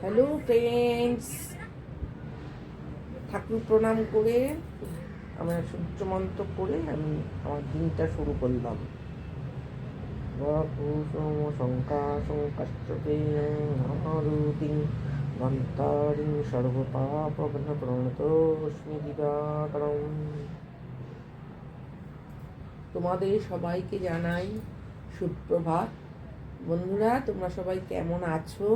Hello friends, ঠাকুর প্রণাম করে আমরা সূর্যমন্ত্র করে আমি আমার দিনটা শুরু করলাম। শঙ্কাশ্চেন মন্তারিং সর্বপাপঘ্নপ্রণতোস্মি দিবাকরম। তোমাদের সবাইকে জানাই সুপ্রভাত। বন্ধুরা, তোমরা সবাই কেমন আছো?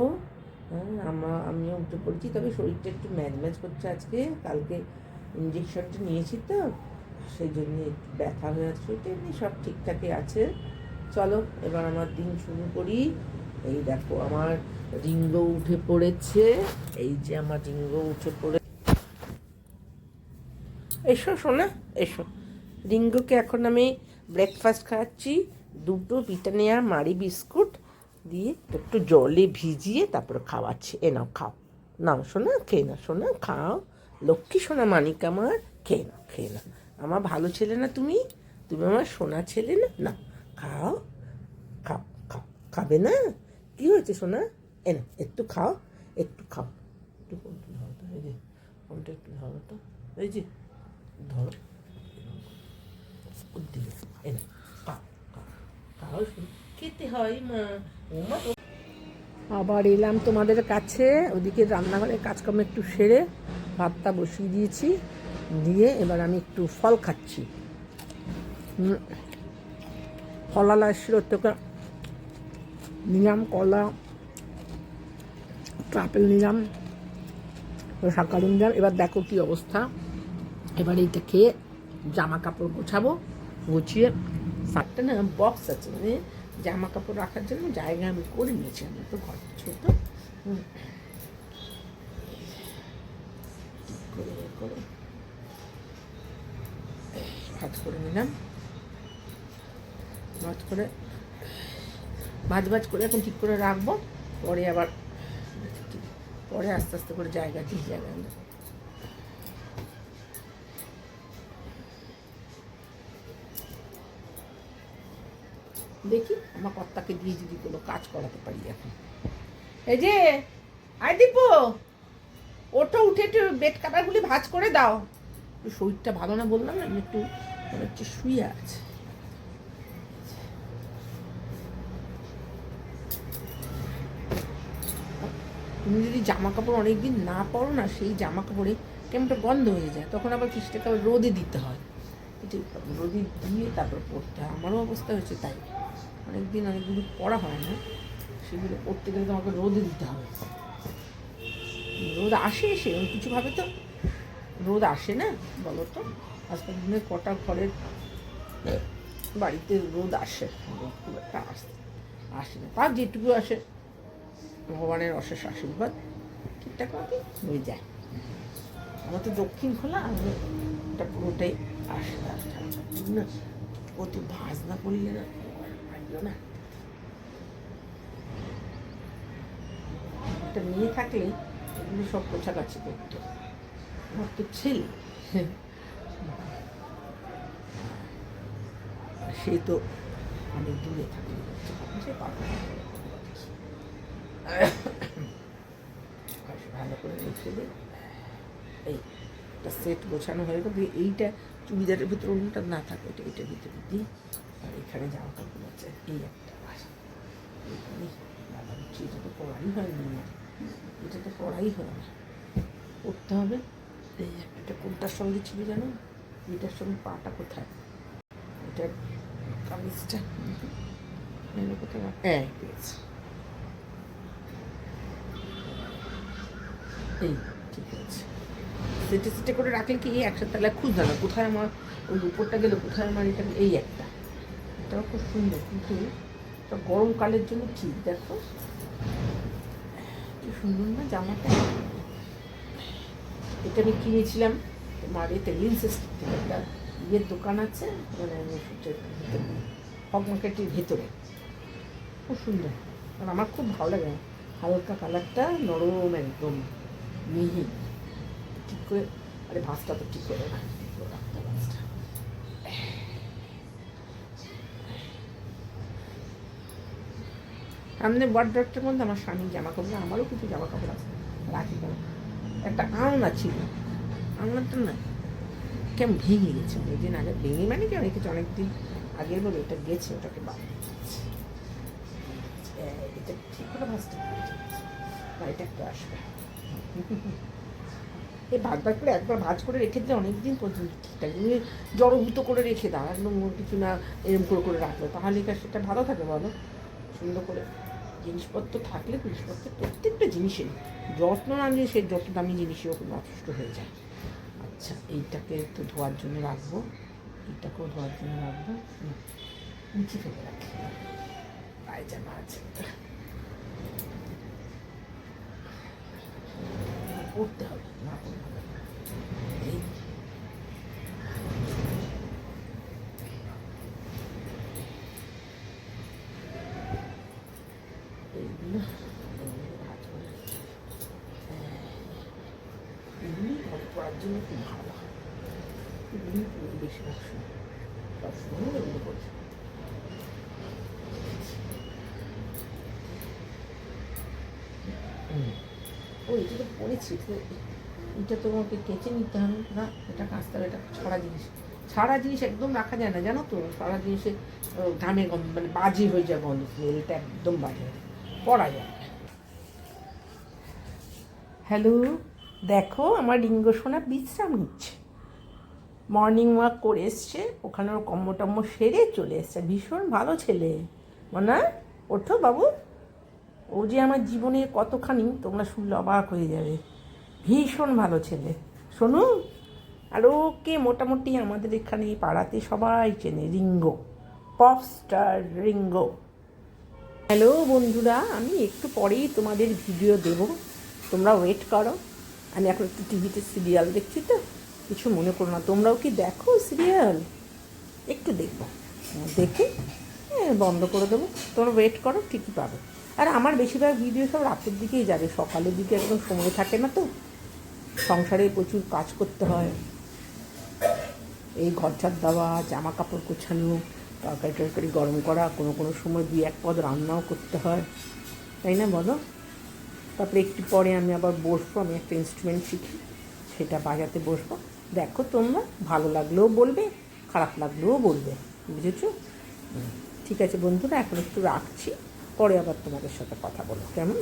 আমিও উঠে পড়েছি, তবে শরীরটা একটু ম্যাজম্যাজ করছে আজকে। কালকে ইঞ্জেকশনটা নিয়েছি তো, সেই জন্য একটু ব্যথা হয়ে আছে। শরীরটা এমনি সব ঠিকঠাকই আছে। চলো এবার আমার দিন শুরু করি। এই দেখো আমার রিঙ্গো উঠে পড়েছে। এই যে আমার রিঙ্গো উঠে পড়ে, এসো সোনা এসো। রিঙ্গোকে এখন আমি ব্রেকফাস্ট খাওয়াচ্ছি। দুটো ব্রিটানিয়া মারি বিস্কুট দিয়ে একটু জলে ভিজিয়ে তারপরে খাওয়াচ্ছি। এ নাও খাও, নাও সোনা, খেয়ে না সোনা, খাও। লক্ষ্মী সোনা মানিক আমার, খেয়ে নাও খেয়ে নাও। আমার ভালো ছেলে না তুমি? তুমি আমার সোনা ছেলে না? না, খাও খাও খাও। খাবে না? কী হয়েছে সোনা? এ না, একটু খাও, একটু খাও। একটু ফোনটা ধরো তো, এই যে ফোনটা একটু ধরো তো, এই যে ধরো দিকে। এ না, খাও খাও খাও, খেতে হয় মা। আবার এলাম তোমাদের কাছে। ওদিকে রান্নাঘরের কাজকর্ম একটু সেরে ভাতটা বসিয়ে দিয়েছি, দিয়ে এবার আমি একটু ফল খাচ্ছি। ফলালা এসেছিল, তোকে নিলাম কলা, আপেল নিলাম, শাকালু নিলাম। এবার দেখো কি অবস্থা। এবার এইটা খেয়ে জামা কাপড় গোছাবো। গুছিয়ে সাতটা না বক্স আছে, মানে জামা কাপড় রাখার জন্য জায়গা আমি করে নিয়েছি। আমি তো ঘর ছোট করে ভাজ করে নিলাম। ভাজ করে এখন ঠিক করে রাখবো। পরে আবার পরে আস্তে আস্তে করে জায়গা দিয়ে জায়গা দেখি আমার কর্তাকে দিয়ে যদি কোনো কাজ করাতে পারি এখন। এই যে আয় দীপু, ওটা উঠে একটু বেড কাভারগুলি ভাঁজ করে দাও। একটু শরীরটা ভালো না, বললাম না, আমি একটু মনে হচ্ছে শুয়ে আছে। তুমি যদি জামা কাপড় অনেকদিন না পরো না, সেই জামা কাপড়ে কেমন একটা গন্ধ হয়ে যায়, তখন আবার কিছুটাকে আবার রোদে দিতে হয়। রোদে দিয়ে তারপর পরতে হয়। আমারও অবস্থা হয়েছে তাই। অনেকগুলো পরা হয় না, সেগুলো পরতে গেলে তোমাকে রোদে দিতে হবে। রোদ আসে সেরকম কিছুভাবে তো রোদ আসে না, বলো তো? আজকাল দিনে কটা ঘরের বাড়িতে রোদ আসে? রোদ খুব একটা আসে না। তার যেটুকু আসে ভগবানের অশেষ আশীর্বাদ, ঠিকঠাক মতো হয়ে যায়। আমার তো দক্ষিণ খোলা, ওটা পুরোটাই আসে না। অতি ভাজ না করলে না পারলো না। একটা মেয়ে থাকলে এগুলো সব কোছাকাছি করতো। আমার তো ছেলে, সে তো অনেক দূরে থাকে, সে পাবে ভালো করে রেখে দিই। এই একটা সেট গোছানো হয়ে গেল। এইটা চুড়িদারের ভিতরে অন্যটা না থাকে, ওটা এইটার ভিতরে দিই। আর এখানে জামা কাপড় আছে, এই একটা এইখানে দাদা হচ্ছে, এটা তো পড়াই হয়নি না, এটা তো পড়াই হয় না, পড়তে হবে। এই এটা কোনটার সঙ্গে ছিল জানো? এটার সঙ্গে পাটা কোথায়, এটার কামিজটা কোথায়? হ্যাঁ পেয়েছি, এই ঠিক আছে। সেটে করে রাখলে কি একসাথে তাহলে খুঁজতে না কোথায় আমার ওই উপরটা গেলে, কোথায় আমার এটা। এই একটা, এটাও খুব সুন্দর, কিন্তু এটা গরমকালের জন্য ঠিক। দেখো কি সুন্দর না জামাটা। এটা আমি কিনেছিলাম তোমার এতে লিন্সেস্টিক থেকে, একটা ইয়ের দোকান আছে, মানে হক মার্কেটের ভেতরে। খুব সুন্দর, আর আমার খুব ভালো লাগে। হালকা কালারটা, নরম একদম মিহি। ঠিক করে, আরে ভাঁজটা তো ঠিক করে না, ভাঁজটা আমাদের ওয়ার্ড্রপটার মধ্যে আমার স্বামীর জামা কাপড়, আমারও কিছু জামা কাপড় আছে, রাখি কেন। একটা আলনা ছিল, আলনাটা না কেমন ভেঙে গেছে অনেকদিন আগে, ভেঙে মানে কি অনেকদিন আগের বলে এটা গেছে, ওটাকে বাদ এটা ঠিক করে ভাজতে না, এটা একটু আসবে এই ভাগ ভাগ করে একবার ভাজ করে রেখে দিলে অনেকদিন পর্যন্ত ঠিকঠাক, তুমি জড়ভূত করে রেখে দাও, একদম কিছু না এরম করে রাখলো, তাহলে সেটা ভালো থাকে বলো। সুন্দর করে জিনিসপত্র থাকলে, জিনিসপত্র প্রত্যেকটা জিনিসের যত্ন না নিয়ে সে যত দামি জিনিসও নষ্ট হয়ে যায়। আচ্ছা, এইটাকে একটু ধোয়ার জন্য রাখবো, এইটাকেও ধোয়ার জন্য রাখবো, নিচে ফেলে রাখি, পায়জামা আছে পড়তে হবে, না পড়তে হবে এই এইগুলো ভাজ করে এগুলি পড়ার জন্য খুব ভালো হয়, এগুলি বেশিরভাগ সময় সবসময় এগুলো করছে। ও এটা তো পড়েছি, এটা তোমাকে কেচে নিতে হবে না, এটা কাচতে হবে, এটা ছাড়া জিনিস একদম রাখা যায় না জানো তো, ছাড়া জিনিসে ঘামে মানে বাজে হয়ে যায়, গন্ধ স্মেলটা একদম বাজে হয়, পড়া যায়। হ্যালো, দেখো আমার রিঙ্গো সোনা বিশ্রাম নিচ্ছে, মর্নিং ওয়াক করে এসছে, ওখানে ওর কম্ম টম্ম সেরে চলে এসছে, ভীষণ ভালো ছেলে। না ওঠো বাবু, ও যে আমার জীবনের কতখানি তোমরা শুনলে অবাক হয়ে যাবে, ভীষণ ভালো ছেলে শোনো। আর ওকে মোটামুটি আমাদের এখানে পাড়াতে সবাই চেনে, Ringo, pop star Ringo. Hello বন্ধুরা, আমি একটু পরেই তোমাদের ভিডিও দেব, তোমরা ওয়েট করো। আমি এখন একটু টিভিতে সিরিয়াল দেখছি তো, কিছু মনে করো না, তোমরাও কি দেখো সিরিয়াল? একটু দেখবো, দেখে বন্ধ করে দেবো, তোমরা ওয়েট করো, ঠিকই পাবে। আর আমার বেশিরভাগ ভিডিও সব রাতের দিকেই যাবে, সকালের দিকে একদম সময় থাকে না তো, সংসারে প্রচুর কাজ করতে হয়, এই ঘর ঝাড় দেওয়া, জামা কাপড় গোছানো, তরকারি টরকারি গরম করা, কোনো সময় 2-1 পদ রান্নাও করতে হয়, তাই না বলো? তারপরে একটু পরে আমি আবার বসবো, আমি একটা ইনস্ট্রুমেন্ট শিখি, সেটা বাজাতে বসবো। দেখো তোমরা, ভালো লাগলেও বলবে, খারাপ লাগলেও বলবে, বুঝেছো? ঠিক আছে বন্ধুরা, এখন একটু রাখছি, পরে আবার তোমাদের সাথে কথা বলবো, কেমন?